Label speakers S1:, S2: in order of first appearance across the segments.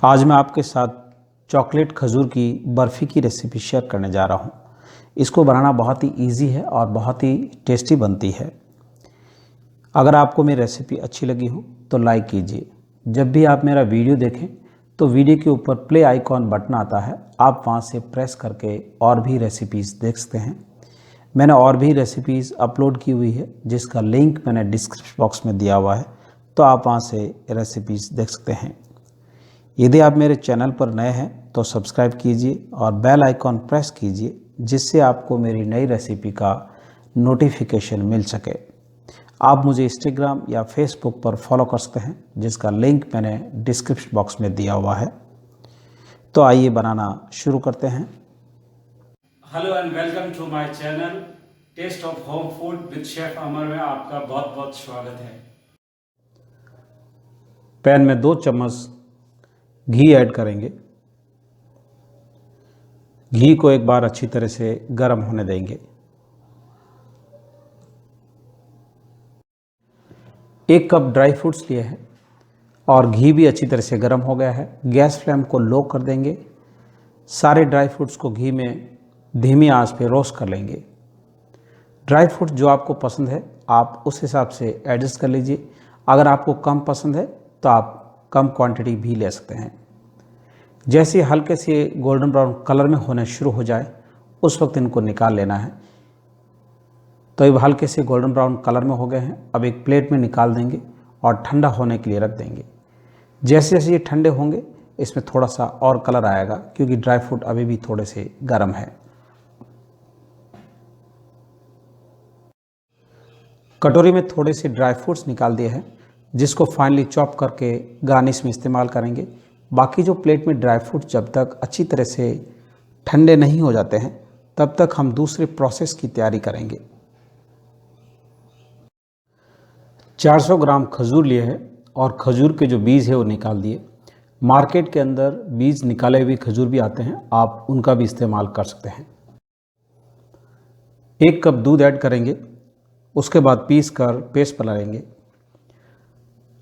S1: आज मैं आपके साथ चॉकलेट खजूर की बर्फ़ी की रेसिपी शेयर करने जा रहा हूँ। इसको बनाना बहुत ही इजी है और बहुत ही टेस्टी बनती है। अगर आपको मेरी रेसिपी अच्छी लगी हो तो लाइक कीजिए। जब भी आप मेरा वीडियो देखें तो वीडियो के ऊपर प्ले आइकॉन बटन आता है, आप वहाँ से प्रेस करके और भी रेसिपीज़ देख सकते हैं। मैंने और भी रेसिपीज़ अपलोड की हुई है जिसका लिंक मैंने डिस्क्रिप्शन बॉक्स में दिया हुआ है, तो आप वहाँ से रेसिपीज़ देख सकते हैं। यदि आप मेरे चैनल पर नए हैं तो सब्सक्राइब कीजिए और बेल आइकॉन प्रेस कीजिए, जिससे आपको मेरी नई रेसिपी का नोटिफिकेशन मिल सके। आप मुझे इंस्टाग्राम या फेसबुक पर फॉलो कर सकते हैं, जिसका लिंक मैंने डिस्क्रिप्शन बॉक्स में दिया हुआ है। तो आइए बनाना शुरू करते हैं।
S2: Hello and welcome to my channel taste of home food with chef Amar में आपका बहुत बहुत स्वागत है।
S1: पैन में 2 चम्मच घी ऐड करेंगे। घी को एक बार अच्छी तरह से गर्म होने देंगे। 1 कप ड्राई फ्रूट्स लिए हैं और घी भी अच्छी तरह से गर्म हो गया है। गैस फ्लेम को लो कर देंगे। सारे ड्राई फ्रूट्स को घी में धीमी आंच पे रोस्ट कर लेंगे। ड्राई फ्रूट जो आपको पसंद है आप उस हिसाब से एडजस्ट कर लीजिए। अगर आपको कम पसंद है तो आप कम क्वांटिटी भी ले सकते हैं। जैसे हल्के से गोल्डन ब्राउन कलर में होने शुरू हो जाए उस वक्त इनको निकाल लेना है। तो ये हल्के से गोल्डन ब्राउन कलर में हो गए हैं। अब एक प्लेट में निकाल देंगे और ठंडा होने के लिए रख देंगे। जैसे जैसे ये ठंडे होंगे इसमें थोड़ा सा और कलर आएगा, क्योंकि ड्राई फ्रूट अभी भी थोड़े से गर्म है। कटोरी में थोड़े से ड्राई फ्रूट्स निकाल दिए हैं, जिसको फाइनली चॉप करके गार्निश में इस्तेमाल करेंगे। बाकी जो प्लेट में ड्राई फ्रूट जब तक अच्छी तरह से ठंडे नहीं हो जाते हैं तब तक हम दूसरे प्रोसेस की तैयारी करेंगे। 400 ग्राम खजूर लिए हैं और खजूर के जो बीज है वो निकाल दिए। मार्केट के अंदर बीज निकाले हुए खजूर भी आते हैं, आप उनका भी इस्तेमाल कर सकते हैं। 1 कप दूध ऐड करेंगे, उसके बाद पीस कर पेस्ट बना लेंगे।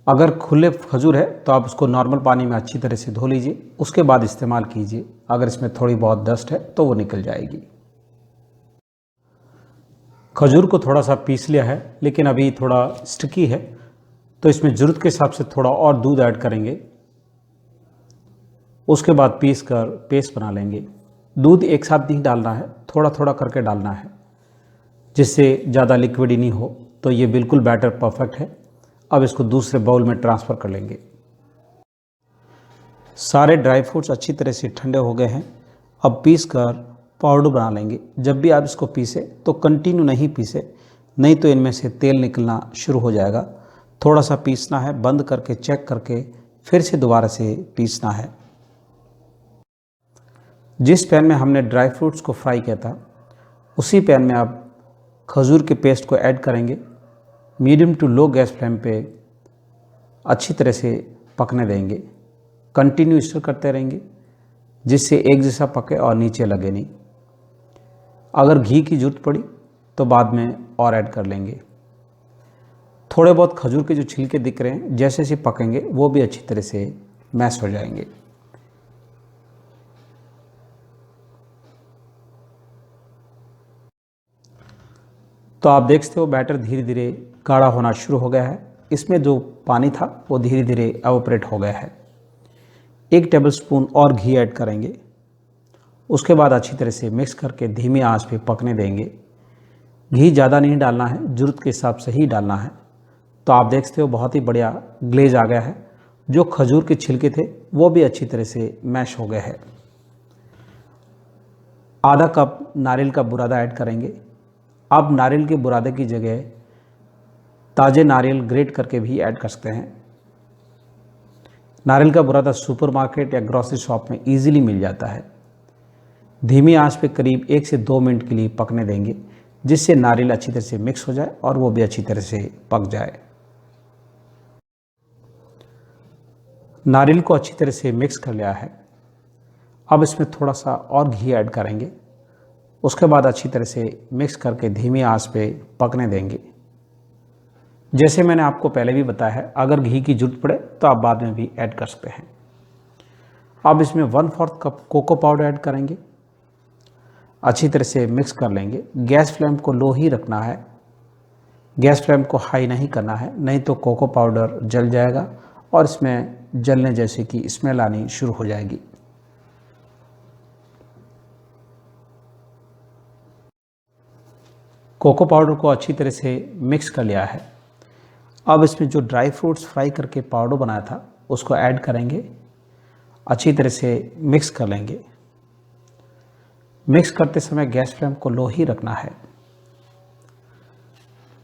S1: अगर खुले खजूर है तो आप उसको नॉर्मल पानी में अच्छी तरह से धो लीजिए, उसके बाद इस्तेमाल कीजिए। अगर इसमें थोड़ी बहुत डस्ट है तो वो निकल जाएगी। खजूर को थोड़ा सा पीस लिया है, लेकिन अभी थोड़ा स्टिकी है, तो इसमें ज़रूरत के हिसाब से थोड़ा और दूध ऐड करेंगे। उसके बाद पीस कर पेस्ट बना लेंगे। दूध एक साथ नहीं डालना है, थोड़ा थोड़ा करके डालना है, जिससे ज़्यादा लिक्विड ही नहीं हो। तो ये बिल्कुल बैटर परफेक्ट है। अब इसको दूसरे बाउल में ट्रांसफ़र कर लेंगे। सारे ड्राई फ्रूट्स अच्छी तरह से ठंडे हो गए हैं। अब पीस कर पाउडर बना लेंगे। जब भी आप इसको पीसे तो कंटिन्यू नहीं पीसे, नहीं तो इनमें से तेल निकलना शुरू हो जाएगा। थोड़ा सा पीसना है, बंद करके चेक करके फिर से दोबारा से पीसना है। जिस पैन में हमने ड्राई फ्रूट्स को फ्राई किया था उसी पैन में आप खजूर के पेस्ट को ऐड करेंगे। Medium to low gas flame पे अच्छी तरह से पकने देंगे। कंटिन्यू स्टर करते रहेंगे, जिससे एक जैसा पके और नीचे लगे नहीं। अगर घी की ज़रूरत पड़ी तो बाद में और ऐड कर लेंगे। थोड़े बहुत खजूर के जो छिलके दिख रहे हैं जैसे जैसे पकेंगे वो भी अच्छी तरह से मैश हो जाएंगे। तो आप देख सकते हो बैटर धीरे धीरे गाढ़ा होना शुरू हो गया है। इसमें जो पानी था वो धीरे धीरे एवोपरेट हो गया है। 1 टेबलस्पून और घी ऐड करेंगे। उसके बाद अच्छी तरह से मिक्स करके धीमी आंच पे पकने देंगे। घी ज़्यादा नहीं डालना है, ज़रूरत के हिसाब से ही डालना है। तो आप देख सकते हो बहुत ही बढ़िया ग्लेज आ गया है। जो खजूर के छिलके थे वो भी अच्छी तरह से मैश हो गए हैं। आधा कप नारियल का बुरादा ऐड करेंगे। आप नारियल के बुरादे की जगह ताज़े नारियल ग्रेट करके भी ऐड कर सकते हैं। नारियल का बुरादा सुपरमार्केट या ग्रोसरी शॉप में इजीली मिल जाता है। धीमी आंच पे करीब 1 से 2 मिनट के लिए पकने देंगे, जिससे नारियल अच्छी तरह से मिक्स हो जाए और वो भी अच्छी तरह से पक जाए। नारियल को अच्छी तरह से मिक्स कर लिया है। अब इसमें थोड़ा सा और घी ऐड करेंगे। उसके बाद अच्छी तरह से मिक्स करके धीमी आंच पे पकने देंगे। जैसे मैंने आपको पहले भी बताया है, अगर घी की ज़रूरत पड़े तो आप बाद में भी ऐड कर सकते हैं। अब इसमें 1/4 कप कोको पाउडर ऐड करेंगे, अच्छी तरह से मिक्स कर लेंगे। गैस फ्लेम को लो ही रखना है, गैस फ्लेम को हाई नहीं करना है, नहीं तो कोको पाउडर जल जाएगा और इसमें जलने जैसे की स्मेल आनी शुरू हो जाएगी। कोको पाउडर को अच्छी तरह से मिक्स कर लिया है। अब इसमें जो ड्राई फ्रूट्स फ्राई करके पाउडर बनाया था उसको ऐड करेंगे, अच्छी तरह से मिक्स कर लेंगे। मिक्स करते समय गैस फ्लेम को लो ही रखना है।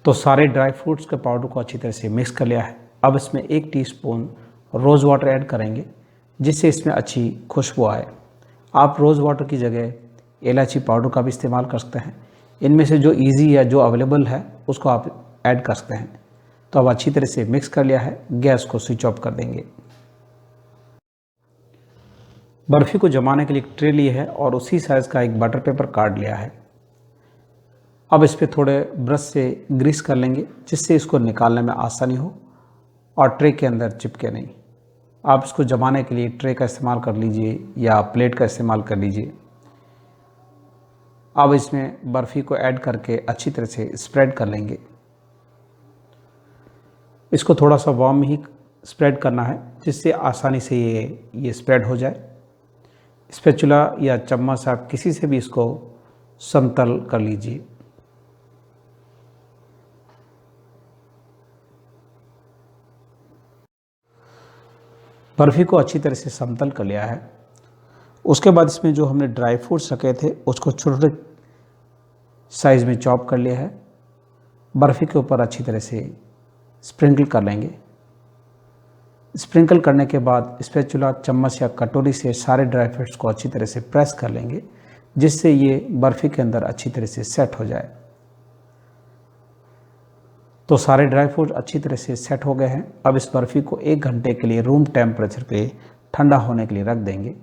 S1: तो सारे ड्राई फ्रूट्स के पाउडर को अच्छी तरह से मिक्स कर लिया है। अब इसमें 1 टीस्पून रोज़ वाटर ऐड करेंगे, जिससे इसमें अच्छी खुशबू आए। आप रोज़ वाटर की जगह इलायची पाउडर का भी इस्तेमाल कर सकते हैं। इनमें से जो इजी है, जो अवेलेबल है, उसको आप ऐड कर सकते हैं। तो अब अच्छी तरह से मिक्स कर लिया है, गैस को स्विच ऑफ कर देंगे। बर्फ़ी को जमाने के लिए एक ट्रे ली है और उसी साइज़ का एक बटर पेपर काट लिया है। अब इस पर थोड़े ब्रश से ग्रीस कर लेंगे, जिससे इसको निकालने में आसानी हो और ट्रे के अंदर चिपके नहीं। आप इसको जमाने के लिए ट्रे का इस्तेमाल कर लीजिए या प्लेट का इस्तेमाल कर लीजिए। अब इसमें बर्फ़ी को ऐड करके अच्छी तरह से स्प्रेड कर लेंगे। इसको थोड़ा सा वार्म ही स्प्रेड करना है, जिससे आसानी से ये स्प्रेड हो जाए। स्पैचुला या चम्मच आप किसी से भी इसको समतल कर लीजिए। बर्फ़ी को अच्छी तरह से समतल कर लिया है। उसके बाद इसमें जो हमने ड्राई फ्रूट्स रखे थे उसको छोटे साइज़ में चॉप कर लिया है। बर्फ़ी के ऊपर अच्छी तरह से स्प्रिंकल कर लेंगे। स्प्रिंकल करने के बाद स्पैचुला, चम्मच या कटोरी से सारे ड्राई फ्रूट्स को अच्छी तरह से प्रेस कर लेंगे, जिससे ये बर्फ़ी के अंदर अच्छी तरह से सेट हो जाए। तो सारे ड्राई फ्रूट अच्छी तरह से सेट हो गए हैं। अब इस बर्फ़ी को 1 घंटे के लिए रूम टेम्परेचर पे ठंडा होने के लिए रख देंगे।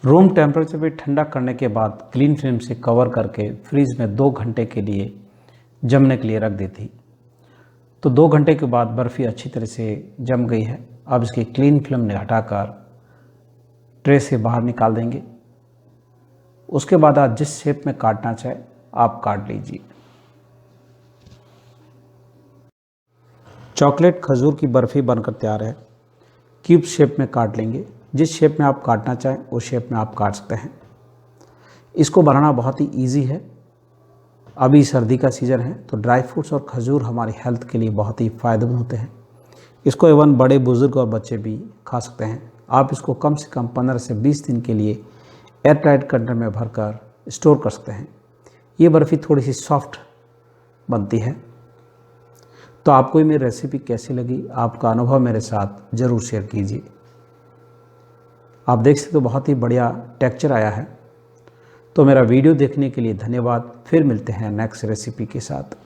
S1: रूम टेम्परेचर पे ठंडा करने के बाद क्लीन फिल्म से कवर करके फ्रीज में 2 घंटे के लिए जमने के लिए रख दी थी। तो 2 घंटे के बाद बर्फ़ी अच्छी तरह से जम गई है। अब इसकी क्लीन फिल्म हटाकर ट्रे से बाहर निकाल देंगे। उसके बाद आप जिस शेप में काटना चाहे आप काट लीजिए। चॉकलेट खजूर की बर्फ़ी बनकर तैयार है। क्यूब शेप में काट लेंगे। जिस शेप में आप काटना चाहें उस शेप में आप काट सकते हैं। इसको बनाना बहुत ही इजी है। अभी सर्दी का सीज़न है तो ड्राई फ्रूट्स और खजूर हमारी हेल्थ के लिए बहुत ही फ़ायदेमंद होते हैं। इसको एवं बड़े बुज़ुर्ग और बच्चे भी खा सकते हैं। आप इसको कम से कम 15 से 20 दिन के लिए एयर टाइट कंटेनर में भरकर स्टोर कर सकते हैं। ये बर्फ़ी थोड़ी सी सॉफ्ट बनती है। तो आपको मेरी रेसिपी कैसी लगी, आपका अनुभव मेरे साथ ज़रूर शेयर कीजिए। आप देख सकते हो बहुत ही बढ़िया टेक्सचर आया है। तो मेरा वीडियो देखने के लिए धन्यवाद। फिर मिलते हैं नेक्स्ट रेसिपी के साथ।